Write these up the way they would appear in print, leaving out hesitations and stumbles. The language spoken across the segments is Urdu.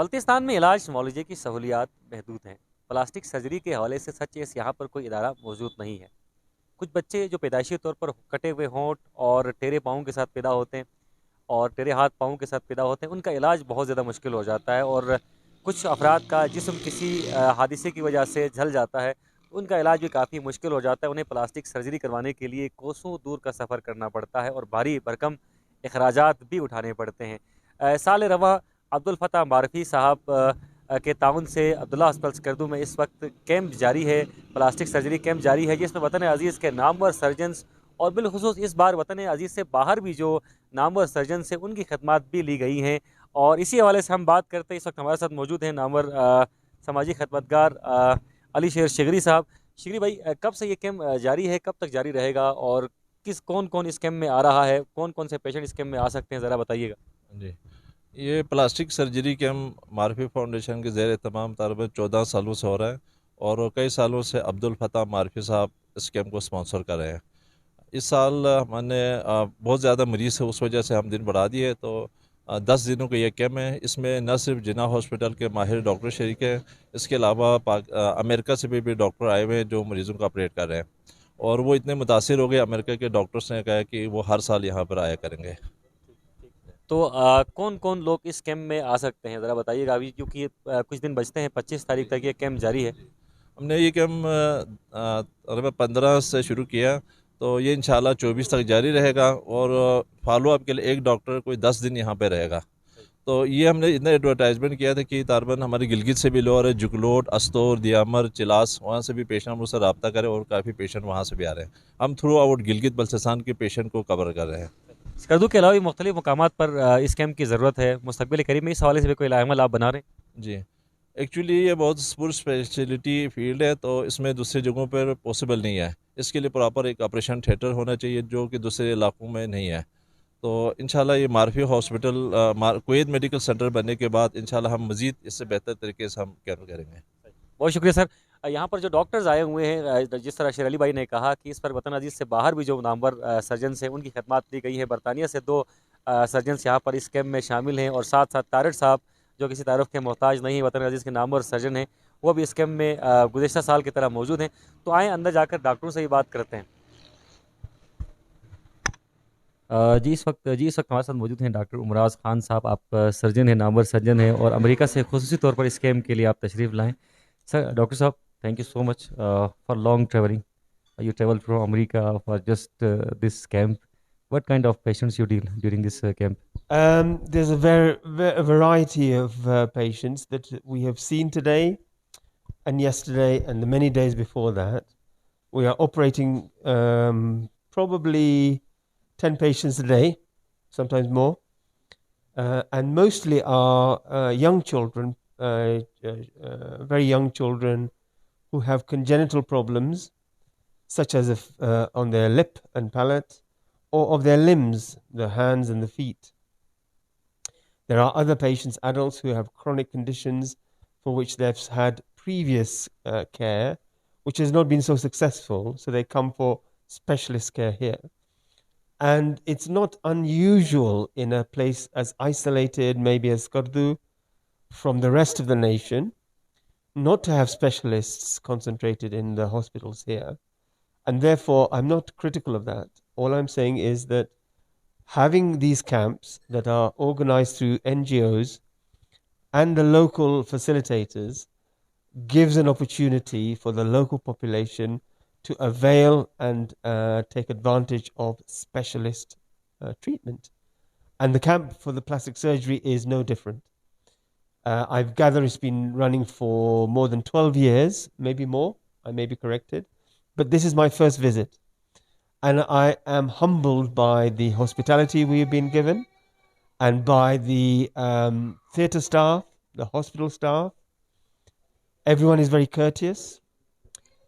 بلتستان میں علاج معالجے کی سہولیات محدود ہیں. پلاسٹک سرجری کے حوالے سے سچ ہے یہاں پر کوئی ادارہ موجود نہیں ہے. کچھ بچے جو پیدائشی طور پر کٹے ہوئے ہونٹ اور ٹیرے پاؤں کے ساتھ پیدا ہوتے ہیں اور ٹیرے ہاتھ پاؤں کے ساتھ پیدا ہوتے ہیں، ان کا علاج بہت زیادہ مشکل ہو جاتا ہے. اور کچھ افراد کا جسم کسی حادثے کی وجہ سے جھل جاتا ہے، ان کا علاج بھی کافی مشکل ہو جاتا ہے. انہیں پلاسٹک سرجری کروانے کے لیے کوسوں دور کا سفر کرنا پڑتا ہے اور بھاری بھرکم اخراجات بھی اٹھانے پڑتے ہیں. سال رواں عبدالفتاح معرفی صاحب کے تعاون سے عبداللہ ہسپتال سکردو میں اس وقت کیمپ جاری ہے، پلاسٹک سرجری کیمپ جاری ہے، جس میں وطن عزیز کے نامور سرجنز اور بالخصوص اس بار وطن عزیز سے باہر بھی جو نامور سرجنز ہیں ان کی خدمات بھی لی گئی ہیں. اور اسی حوالے سے ہم بات کرتے ہیں. اس وقت ہمارے ساتھ موجود ہیں نامور سماجی خدمتگار علی شیر شگری صاحب. شگری بھائی، کب سے یہ کیمپ جاری ہے، کب تک جاری رہے گا، اور کون کون اس کیمپ میں آ رہا ہے، کون کون سے پیشنٹ اس کیمپ میں آ سکتے ہیں، ذرا بتائیے گا. جی، یہ پلاسٹک سرجری کیمپ معرفی فاؤنڈیشن کے زیر اہتمام تقریباً 14 سالوں سے ہو رہا ہے اور کئی سالوں سے عبدالفتاح معرفی صاحب اس کیمپ کو سپانسر کر رہے ہیں. اس سال ہم نے بہت زیادہ مریض ہے، اس وجہ سے ہم دن بڑھا دیے، تو 10 دنوں کا یہ کیمپ ہے. اس میں نہ صرف جناح ہاسپٹل کے ماہر ڈاکٹر شریک ہیں، اس کے علاوہ امریکہ سے بھی ڈاکٹر آئے ہوئے ہیں جو مریضوں کو آپریٹ کر رہے ہیں. اور وہ اتنے متاثر ہو گئے امریکہ کے ڈاکٹرس نے کہا کہ وہ ہر سال یہاں پر آیا کریں گے. تو کون کون لوگ اس کیمپ میں آ سکتے ہیں، ذرا بتائیے گا. ابھی کیونکہ کچھ دن بچتے ہیں، 25 تاریخ تک یہ کیمپ جاری ہے. ہم نے یہ کیمپ تقریباً 15 سے شروع کیا، تو یہ انشاءاللہ 24 تک جاری رہے گا. اور فالو اپ کے لیے ایک ڈاکٹر کوئی 10 دن یہاں پہ رہے گا. تو یہ ہم نے اتنا ایڈورٹائزمنٹ کیا تھا کہ تقریباً ہمارے گلگت سے بھی لوگ جگلوٹ، استور، دیامر، چلاس، وہاں سے بھی پیشنٹ مجھ سے رابطہ کرے اور کافی پیشنٹ وہاں سے بھی آ رہے ہیں. ہم تھرو آؤٹ گلگت بلتستان کے پیشنٹ کو کور کر رہے ہیں. سکردو کے علاوہ بھی مختلف مقامات پر اس کیمپ کی ضرورت ہے. مستقبل قریب میں اس حوالے سے بھی کوئی عمل آپ بنا رہے ہیں؟ جی، ایکچولی یہ بہت سپر اسپیشلٹی فیلڈ ہے، تو اس میں دوسری جگہوں پر پاسبل نہیں ہے. اس کے لیے پراپر ایک آپریشن تھیٹر ہونا چاہیے جو کہ دوسرے علاقوں میں نہیں ہے. تو انشاءاللہ یہ معرفی ہاسپٹل کویت میڈیکل سینٹر بننے کے بعد انشاءاللہ ہم مزید اس سے بہتر طریقے سے ہم کیمپ کریں گے. بہت شکریہ سر. یہاں پر جو ڈاکٹرز آئے ہوئے ہیں، جس طرح شیر علی بھائی نے کہا کہ اس پر وطن عزیز سے باہر بھی جو نامور سرجنز ہیں ان کی خدمات دی گئی ہے. برطانیہ سے 2 سرجنز یہاں پر اس کیمپ میں شامل ہیں، اور ساتھ ساتھ طارق صاحب جو کسی تعارف کے محتاج نہیں، وطن عزیز کے نامور سرجن ہیں، وہ بھی اس کیمپ میں گزشتہ سال کی طرح موجود ہیں. تو آئیں اندر جا کر ڈاکٹروں سے ہی بات کرتے ہیں. جی اس وقت ہمارے ساتھ موجود ہیں ڈاکٹر امراض خان صاحب. آپ سرجن ہیں، نامور سرجن ہیں، اور امریکہ سے خصوصی طور پر اس کیمپ کے لیے آپ تشریف لائیں. سر، ڈاکٹر صاحب، thank you so much for long traveling. You traveled from America for just this camp. What kind of patients you deal during this camp? There's a variety of patients that we have seen today and yesterday and the many days before that. We are operating probably 10 patients a day, sometimes more, and mostly are young children, very young children who have congenital problems, such as on their lip and palate, or of their limbs, the hands and the feet. There are other patients, adults, who have chronic conditions for which they've had previous care, which has not been so successful, so they come for specialist care here. And it's not unusual in a place as isolated, maybe as Skardu, from the rest of the nation, not to have specialists concentrated in the hospitals here. And therefore, I'm not critical of that. All I'm saying is that having these camps that are organized through NGOs and the local facilitators gives an opportunity for the local population to avail and take advantage of specialist treatment. And the camp for the plastic surgery is no different. I've gathered it's been running for more than 12 years, maybe more, I may be corrected, but this is my first visit. And I am humbled by the hospitality we have been given and by the theatre staff, the hospital staff. Everyone is very courteous.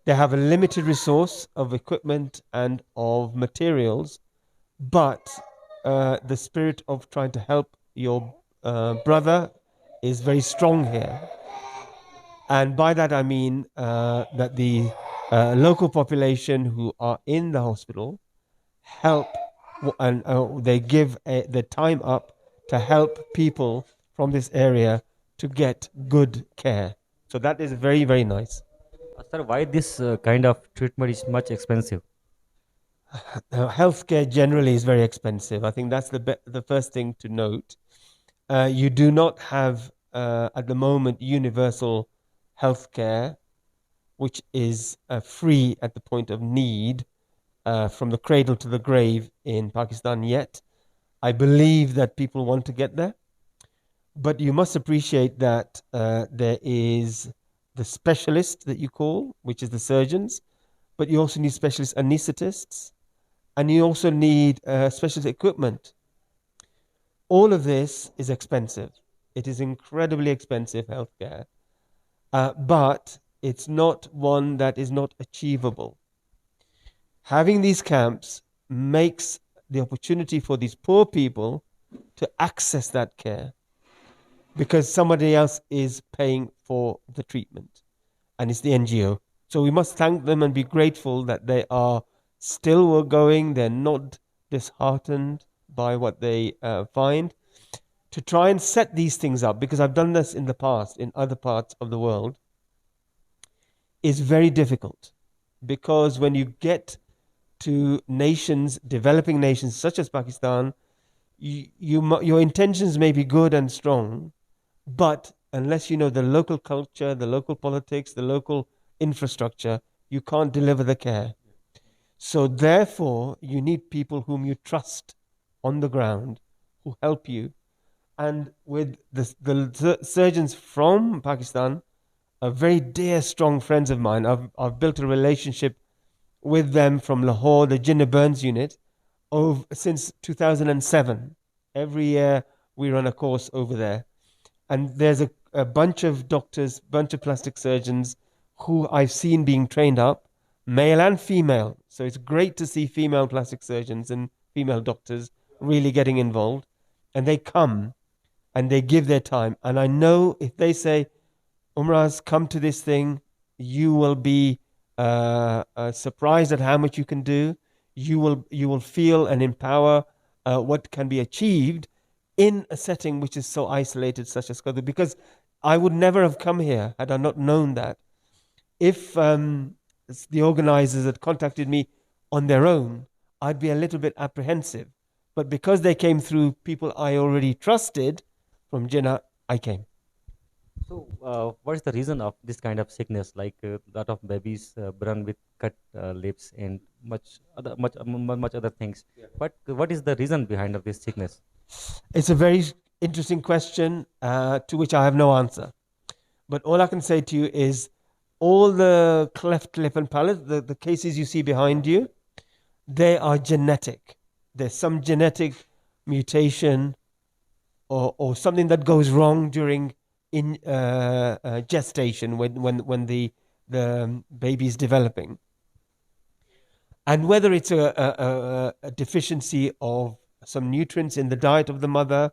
They have a limited resource of equipment and of materials, but the spirit of trying to help your brother is very strong here. And by that I mean that the local population who are in the hospital help, and they give the time up to help people from this area to get good care. So that is very, very nice. Sir, why this kind of treatment is much expensive? Healthcare generally is very expensive. I think that's the first thing to note. You do not have at the moment universal healthcare, which is free at the point of need from the cradle to the grave in Pakistan yet. I believe that people want to get there, but you must appreciate that there is the specialist that you call, which is the surgeons, but you also need specialist anesthetists, and you also need specialist equipment. All of this is expensive. It is incredibly expensive healthcare, but it's not one that is not achievable. Having these camps makes the opportunity for these poor people to access that care because somebody else is paying for the treatment, and it's the NGO. So we must thank them and be grateful that they are still going. They're not disheartened by what they find. To try and set these things up, because I've done this in the past in other parts of the world, is very difficult. Because when you get to nations, developing nations such as Pakistan, your intentions may be good and strong, but unless you know the local culture, the local politics, the local infrastructure, you can't deliver the care. So therefore, you need people whom you trust on the ground who help you. And with the surgeons from Pakistan, are very dear, strong friends of mine. I've built a relationship with them from Lahore, the Jinnah Burns unit, since 2007. Every year we run a course over there. And there's a bunch of doctors, bunch of plastic surgeons who I've seen being trained up, male and female. So it's great to see female plastic surgeons and female doctors really getting involved. And they come and they give their time. And I know if they say, Umraz, come to this thing, you will be surprised at how much you can do. You will feel and empower what can be achieved in a setting which is so isolated, such as Skardu. Because I would never have come here had I not known that. If the organizers had contacted me on their own, I'd be a little bit apprehensive. But because they came through people I already trusted from Jinnah, I came. So, what is the reason of this kind of sickness? Like a lot of babies born with cut lips and much other things. But what is the reason behind of this sickness? It's a very interesting question to which I have no answer. But all I can say to you is all the cleft lip and palate, the cases you see behind you, they are genetic. There's some genetic mutation or something that goes wrong during gestation when the baby is developing. And whether it's a deficiency of some nutrients in the diet of the mother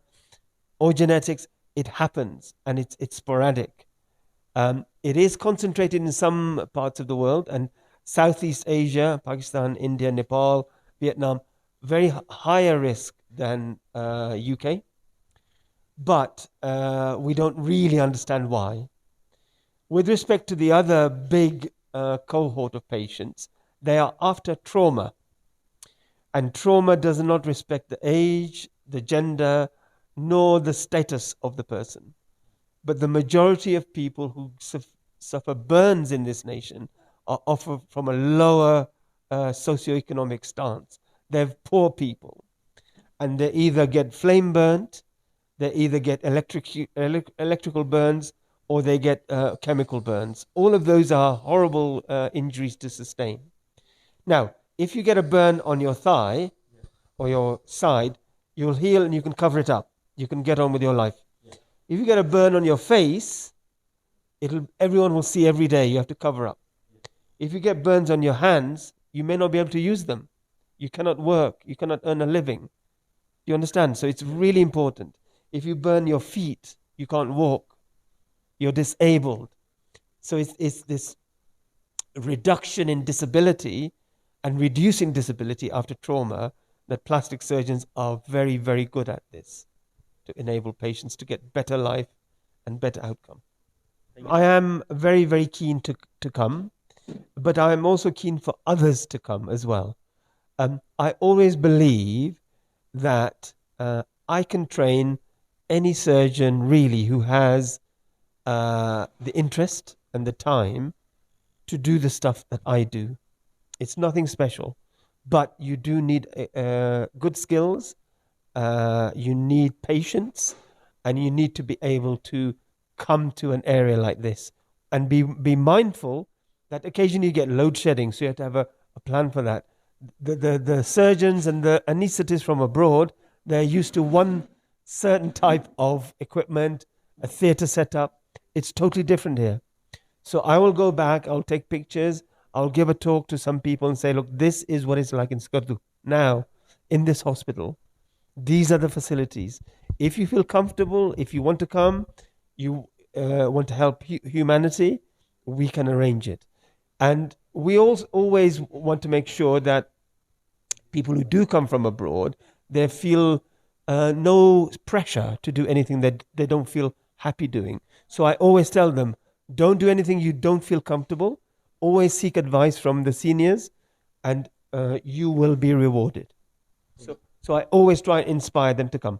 or genetics, it happens and it's sporadic. It is concentrated in some parts of the world, and Southeast Asia, Pakistan, India, Nepal, Vietnam, very higher risk than UK. But we don't really understand why. With respect to the other big cohort of patients, they are after trauma. And trauma does not respect the age, the gender, nor the status of the person. But the majority of people who suffer burns in this nation are often from a lower socioeconomic stance. They're poor people. And they either get flame burnt, they either get electrical burns, or they get chemical burns. All of those are horrible injuries to sustain. Now, if you get a burn on your thigh or your side, you'll heal and you can cover it up. You can get on with your life. If you get a burn on your face, everyone will see every day. You have to cover up. If you get burns on your hands, you may not be able to use them. You cannot work. You cannot earn a living. Do you understand? So it's really important. If you burn your feet, you can't walk. You're disabled. So it's this reduction in disability and reducing disability after trauma that plastic surgeons are very, very good at this, to enable patients to get better life and better outcome. Thank you. I am very, very keen to come, but I am also keen for others to come as well. I always believe that I can train any surgeon really who has the interest and the time to do the stuff that I do. It's nothing special, but you do need good skills, you need patience, and you need to be able to come to an area like this and be mindful that occasionally you get load shedding, so you have to have a plan for that. The surgeons and the anaesthetists from abroad, they're used to one certain type of equipment, a theatre setup. It's totally different here. So I will go back, I'll take pictures, I'll give a talk to some people and say, look, this is what it's like in Skardu now, in this hospital. These are the facilities. If you feel comfortable, if you want to come, you want to help humanity, we can arrange it. And we also always want to make sure that people who do come from abroad, they feel no pressure to do anything that they don't feel happy doing. So I always tell them, don't do anything you don't feel comfortable. Always seek advice from the seniors, and you will be rewarded. So I always try and inspire them to come.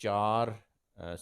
4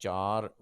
4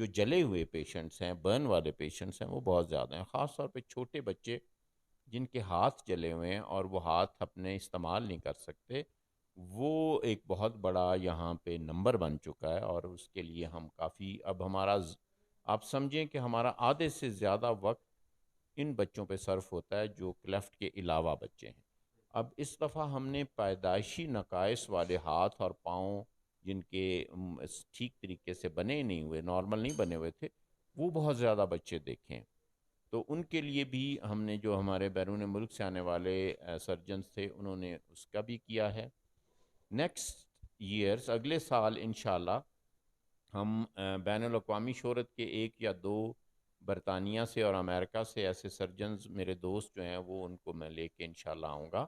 جو جلے ہوئے پیشنٹس ہیں، برن والے پیشنٹس ہیں، وہ بہت زیادہ ہیں، خاص طور پہ چھوٹے بچے جن کے ہاتھ جلے ہوئے ہیں اور وہ ہاتھ اپنے استعمال نہیں کر سکتے، وہ ایک بہت بڑا یہاں پہ نمبر بن چکا ہے، اور اس کے لیے ہم کافی اب ہمارا آپ سمجھیں کہ ہمارا آدھے سے زیادہ وقت ان بچوں پہ صرف ہوتا ہے جو کلیفٹ کے علاوہ بچے ہیں۔ اب اس دفعہ ہم نے پیدائشی نقائص والے ہاتھ اور پاؤں جن کے ٹھیک طریقے سے بنے نہیں ہوئے، نارمل نہیں بنے ہوئے تھے، وہ بہت زیادہ بچے دیکھے ہیں۔ تو ان کے لیے بھی ہم نے جو ہمارے بیرون ملک سے آنے والے سرجنز تھے انہوں نے اس کا بھی کیا ہے۔ نیکسٹ ایئرس اگلے سال انشاءاللہ ہم بین الاقوامی شہرت کے 1 یا 2 برطانیہ سے اور امریکہ سے ایسے سرجنز میرے دوست جو ہیں وہ ان کو میں لے کے انشاءاللہ آؤں گا،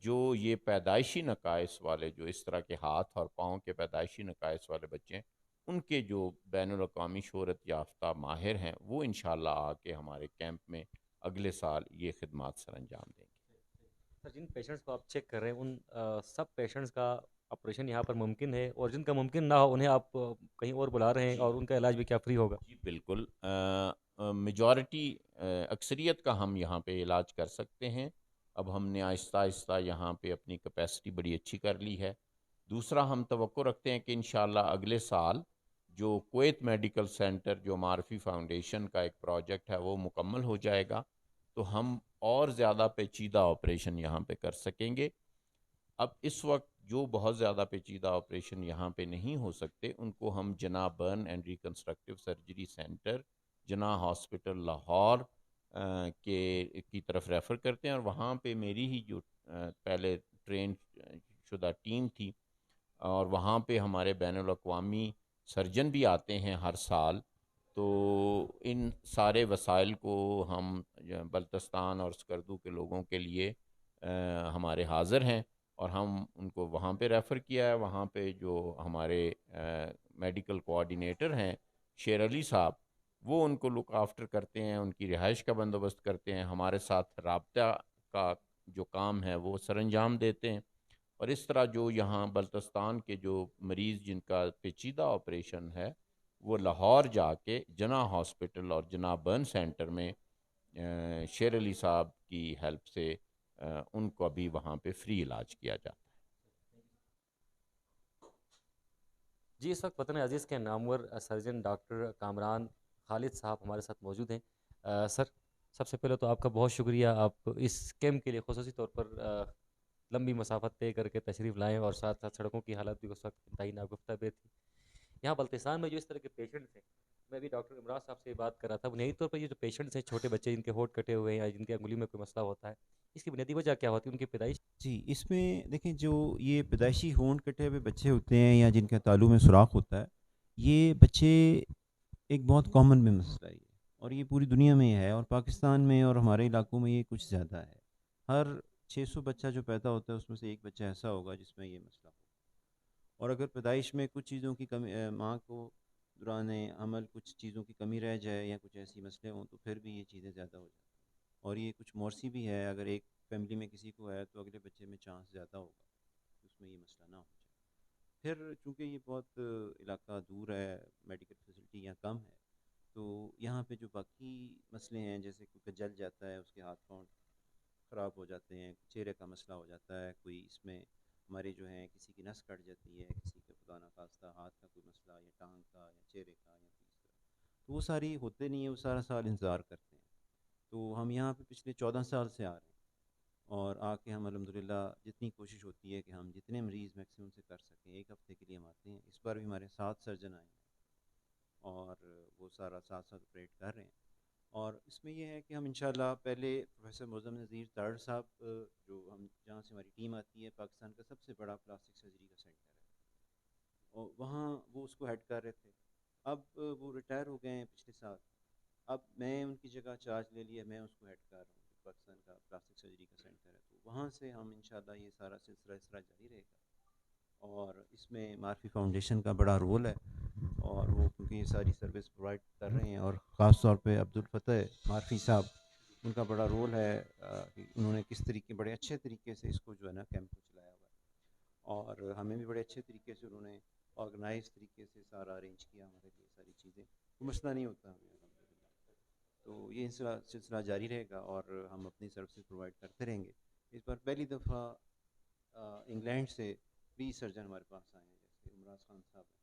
جو یہ پیدائشی نقائص والے جو اس طرح کے ہاتھ اور پاؤں کے پیدائشی نقائص والے بچے ہیں ان کے جو بین الاقوامی شہرت یافتہ ماہر ہیں وہ انشاءاللہ آ کے ہمارے کیمپ میں اگلے سال یہ خدمات سر انجام دیں گے۔ سر جن پیشنٹس کو آپ چیک کر رہے ہیں ان سب پیشنٹس کا آپریشن یہاں پر ممکن ہے، اور جن کا ممکن نہ ہو انہیں آپ کہیں اور بلا رہے ہیں، جی اور ان کا علاج بھی کیا فری ہوگا؟ جی بالکل، میجورٹی اکثریت کا ہم یہاں پہ علاج کر سکتے ہیں۔ اب ہم نے آہستہ آہستہ یہاں پہ اپنی کیپیسٹی بڑی اچھی کر لی ہے۔ دوسرا ہم توقع رکھتے ہیں کہ انشاءاللہ اگلے سال جو کویت میڈیکل سینٹر جو معرفی فاؤنڈیشن کا ایک پروجیکٹ ہے وہ مکمل ہو جائے گا تو ہم اور زیادہ پیچیدہ آپریشن یہاں پہ کر سکیں گے۔ اب اس وقت جو بہت زیادہ پیچیدہ آپریشن یہاں پہ نہیں ہو سکتے ان کو ہم Jinnah burn and reconstructive surgery centre Jinnah hospital Lahore کی طرف ریفر کرتے ہیں، اور وہاں پہ میری ہی جو پہلے ٹرین شدہ ٹیم تھی، اور وہاں پہ ہمارے بین الاقوامی سرجن بھی آتے ہیں ہر سال، تو ان سارے وسائل کو ہم بلتستان اور سکردو کے لوگوں کے لیے ہمارے حاضر ہیں، اور ہم ان کو وہاں پہ ریفر کیا ہے۔ وہاں پہ جو ہمارے میڈیکل کوآرڈینیٹر ہیں شیر علی صاحب، وہ ان کو لک آفٹر کرتے ہیں، ان کی رہائش کا بندوبست کرتے ہیں، ہمارے ساتھ رابطہ کا جو کام ہے وہ سر انجام دیتے ہیں، اور اس طرح جو یہاں بلتستان کے جو مریض جن کا پیچیدہ آپریشن ہے وہ لاہور جا کے جناح ہاسپٹل اور جناح برن سینٹر میں شیر علی صاحب کی ہیلپ سے ان کو ابھی وہاں پہ فری علاج کیا جاتا ہے۔ جی اس وقت وطن عزیز کے نامور سرجن ڈاکٹر کامران خالد صاحب ہمارے ساتھ موجود ہیں۔ سر سب سے پہلے تو آپ کا بہت شکریہ، آپ اس کیمپ کے لیے خصوصی طور پر لمبی مسافت طے کر کے تشریف لائیں، اور ساتھ ساتھ سڑکوں کی حالت بھی اس وقت انتہائی ناگفتہ تھی۔ یہاں بلتستان میں جو اس طرح کے پیشنٹس ہیں، میں بھی ڈاکٹر عمران صاحب سے بات کر رہا تھا، بنیادی طور پر یہ جو پیشنٹس ہیں چھوٹے بچے جن کے ہونٹ کٹے ہوئے ہیں یا جن کے انگلی میں کوئی مسئلہ ہوتا ہے، اس کی بنیادی وجہ کیا ہوتی ہے؟ ان کی پیدائش؟ جی، اس میں دیکھیں جو یہ پیدائشی ہونٹ کٹے ہوئے بچے ہوتے ہیں یا جن کے تالو میں سوراخ ہوتا ہے، یہ بچے ایک بہت کامن میں مسئلہ ہے، اور یہ پوری دنیا میں ہے، اور پاکستان میں اور ہمارے علاقوں میں یہ کچھ زیادہ ہے۔ ہر 600 بچہ جو پیدا ہوتا ہے اس میں سے ایک بچہ ایسا ہوگا جس میں یہ مسئلہ ہو، اور اگر پیدائش میں کچھ چیزوں کی کمی، ماں کو دوران حمل کچھ چیزوں کی کمی رہ جائے یا کچھ ایسی مسئلے ہوں تو پھر بھی یہ چیزیں زیادہ ہو جاتی ہیں، اور یہ کچھ مورسی بھی ہے، اگر ایک فیملی میں کسی کو ہے تو اگلے بچے میں چانس زیادہ ہوگا کہ اس میں یہ مسئلہ نہ ہو جائے۔ پھر چونکہ یہ بہت علاقہ دور ہے، میڈیکل فیسلٹی یہاں کم ہے، تو یہاں پہ جو باقی مسئلے ہیں جیسے کوئی جل جاتا ہے، اس کے ہاتھ پاؤں خراب ہو جاتے ہیں، چہرے کا مسئلہ ہو جاتا ہے، کوئی اس میں ہمارے جو ہیں کسی کی نس کٹ جاتی ہے، کسی کے خدا نخواستہ ہاتھ کا کوئی مسئلہ یا ٹانگ کا یا چہرے کا یا کوئی اس طرح، تو وہ ساری ہوتے نہیں ہیں، وہ سارا سال انتظار کرتے ہیں۔ تو ہم یہاں پہ پچھلے 14 سال سے آ رہے ہیں، اور آ کے ہم الحمدللہ جتنی کوشش ہوتی ہے کہ ہم جتنے مریض میکسیمم سے کر سکیں، ایک ہفتے کے لیے ہم آتے ہیں۔ اس بار بھی ہمارے 7 سرجن آئے ہیں اور وہ سارا ساتھ ساتھ آپریٹ کر رہے ہیں، اور اس میں یہ ہے کہ ہم انشاءاللہ پہلے پروفیسر معظم نذیر تارڑ صاحب جو ہم جہاں سے ہماری ٹیم آتی ہے، پاکستان کا سب سے بڑا پلاسٹک سرجری کا سینٹر ہے، اور وہاں وہ اس کو ہیڈ کر رہے تھے، اب وہ ریٹائر ہو گئے ہیں پچھلے سال، اب میں ان کی جگہ چارج لے لیا، میں اس کو ہیڈ کر رہا ہوں، پاکستان کا پلاسٹک سرجری کا سینٹر ہے، تو وہاں سے ہم انشاءاللہ یہ سارا سلسلہ اس طرح جاری رہے گا، اور اس میں معرفی فاؤنڈیشن کا بڑا رول ہے، اور وہ کیونکہ یہ ساری سروس پرووائڈ کر رہے ہیں، اور خاص طور پہ عبدالفتح معرفی صاحب، ان کا بڑا رول ہے کہ انہوں نے کس طریقے بڑے اچھے طریقے سے اس کو جو ہے نا کیمپ کو چلایا ہوا ہے، اور ہمیں بھی بڑے اچھے طریقے سے انہوں نے آرگنائز طریقے سے سارا ارینج کیا ہمارے لیے ساری چیزیں، کوئی مسئلہ نہیں ہوتا ہمیں الحمدللہ۔ تو یہ سلسلہ جاری رہے گا اور ہم اپنی سروسز پرووائڈ کرتے رہیں گے۔ اس بار پہلی دفعہ انگلینڈ سے 20 سرجن ہمارے پاس آئے ہیں، جیسے عمراز خان صاحب ہیں،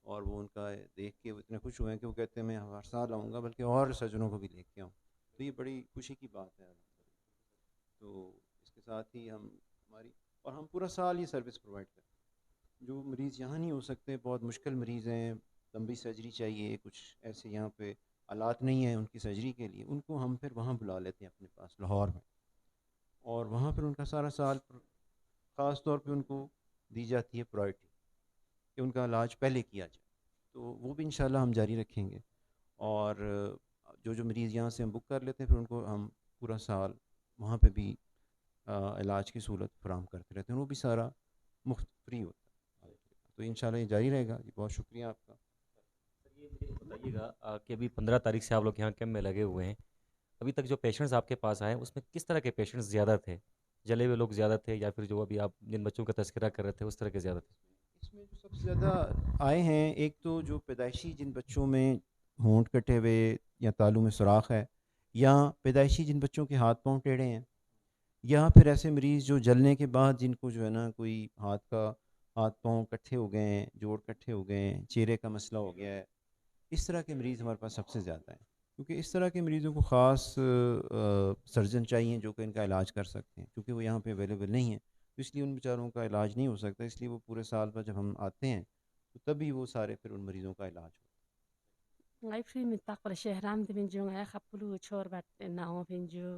اور وہ ان کا دیکھ کے وہ اتنے خوش ہوئے ہیں کہ وہ کہتے ہیں میں ہر سال آؤں گا، بلکہ اور سرجنوں کو بھی لے کے آؤں۔ تو یہ بڑی خوشی کی بات ہے الحمدللہ۔ تو اس کے ساتھ ہی ہم پورا سال یہ سروس پرووائڈ کرتے ہیں۔ جو مریض یہاں نہیں ہو سکتے، بہت مشکل مریض ہیں، لمبی سرجری چاہیے، کچھ ایسے یہاں پہ آلات نہیں ہیں ان کی سرجری کے لیے، ان کو ہم پھر وہاں بلا لیتے ہیں اپنے پاس لاہور میں، اور وہاں پھر ان کا سارا سال خاص طور پہ ان کو دی جاتی ہے پرائرٹی کہ ان کا علاج پہلے کیا جائے۔ تو وہ بھی انشاءاللہ ہم جاری رکھیں گے، اور جو مریض یہاں سے ہم بک کر لیتے ہیں پھر ان کو ہم پورا سال وہاں پہ بھی علاج کی سہولت فراہم کرتے رہتے ہیں، وہ بھی سارا مفت فری ہوتا ہے۔ تو انشاءاللہ یہ جاری رہے گا۔ جی بہت شکریہ آپ کا۔ سر یہ مجھے بتائیے گا کہ ابھی 15 تاریخ سے آپ لوگ یہاں کیمپ میں لگے ہوئے ہیں، ابھی تک جو پیشنٹس آپ کے پاس آئے اس میں کس طرح کے پیشنٹس زیادہ تھے؟ جلے ہوئے لوگ زیادہ تھے یا پھر جو ابھی آپ جن بچوں کا تذکرہ کر رہے تھے اس طرح کے زیادہ تھے؟ اس میں جو سب سے زیادہ آئے ہیں، ایک تو جو پیدائشی جن بچوں میں ہونٹ کٹے ہوئے یا تالو میں سوراخ ہے، یا پیدائشی جن بچوں کے ہاتھ پاؤں ٹیڑھے ہیں، یا پھر ایسے مریض جو جلنے کے بعد جن کو جو ہے نا کوئی ہاتھ پاؤں کٹھے ہو گئے ہیں، جوڑ کٹھے ہو گئے ہیں، چہرے کا مسئلہ ہو گیا ہے، اس طرح کے مریض ہمارے پاس سب سے زیادہ ہیں، کیونکہ اس طرح کے مریضوں کو خاص سرجن چاہیے جو کہ ان کا علاج کر سکتے ہیں، کیونکہ وہ یہاں پہ اویلیبل نہیں ہیں، تو اس لیے ان بیچاروں کا علاج نہیں ہو سکتا، اس لیے وہ پورے سال پر جب ہم آتے ہیں تو تبھی وہ سارے پھر ان مریضوں کا علاج ہوتا ہے۔ ngay fi mi takla shehram de minjo ngay khapulu chor bat na o finjo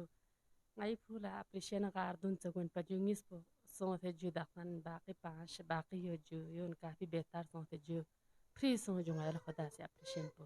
ngay pula appreciate gar dun tagun pa jungis po son te ju dakhan baqi pash baqi yo ju yon kafi betar son te ju free son jo ngay khoda se appreciate po۔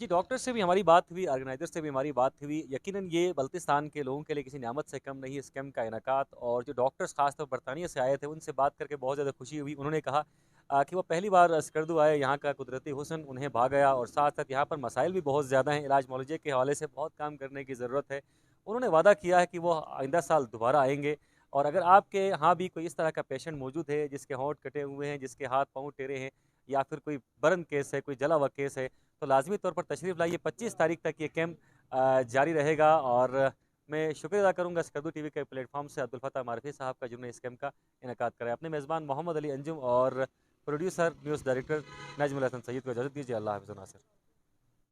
جی ڈاکٹر سے بھی ہماری بات ہوئی، آرگنائزر سے بھی ہماری بات ہوئی۔ یقیناً یہ بلتستان کے لوگوں کے لیے کسی نعمت سے کم نہیں اس کیمپ کا انعقاد، اور جو ڈاکٹرز خاص طور برطانیہ سے آئے تھے ان سے بات کر کے بہت زیادہ خوشی ہوئی۔ انہوں نے کہا کہ وہ پہلی بار سکردو آئے، یہاں کا قدرتی حسن انہیں بھا گیا، اور ساتھ ساتھ یہاں پر مسائل بھی بہت زیادہ ہیں، علاج معالجے کے حوالے سے بہت کام کرنے کی ضرورت ہے۔ انہوں نے وعدہ کیا ہے کہ وہ آئندہ سال دوبارہ آئیں گے، اور اگر آپ کے ہاں بھی کوئی اس طرح کا پیشنٹ موجود ہے جس کے ہونٹ کٹے ہوئے ہیں، جس کے ہاتھ پاؤں ٹیڑے ہیں، یا پھر کوئی برن کیس ہے، کوئی جلا ہوا کیس ہے، تو لازمی طور پر تشریف لائیے۔ 25 تاریخ تک یہ کیمپ جاری رہے گا، اور میں شکریہ ادا کروں گا سکردو ٹی وی کے پلیٹ فارم سے عبدالفتاح معرفی صاحب کا جنہوں نے اس کیمپ کا انعقاد کرایا۔ اپنے میزبان محمد علی انجم اور پروڈیوسر نیوز ڈائریکٹر نجم الحسن سید کو اجازت دیجیے۔ اللہ حافظ ناصر۔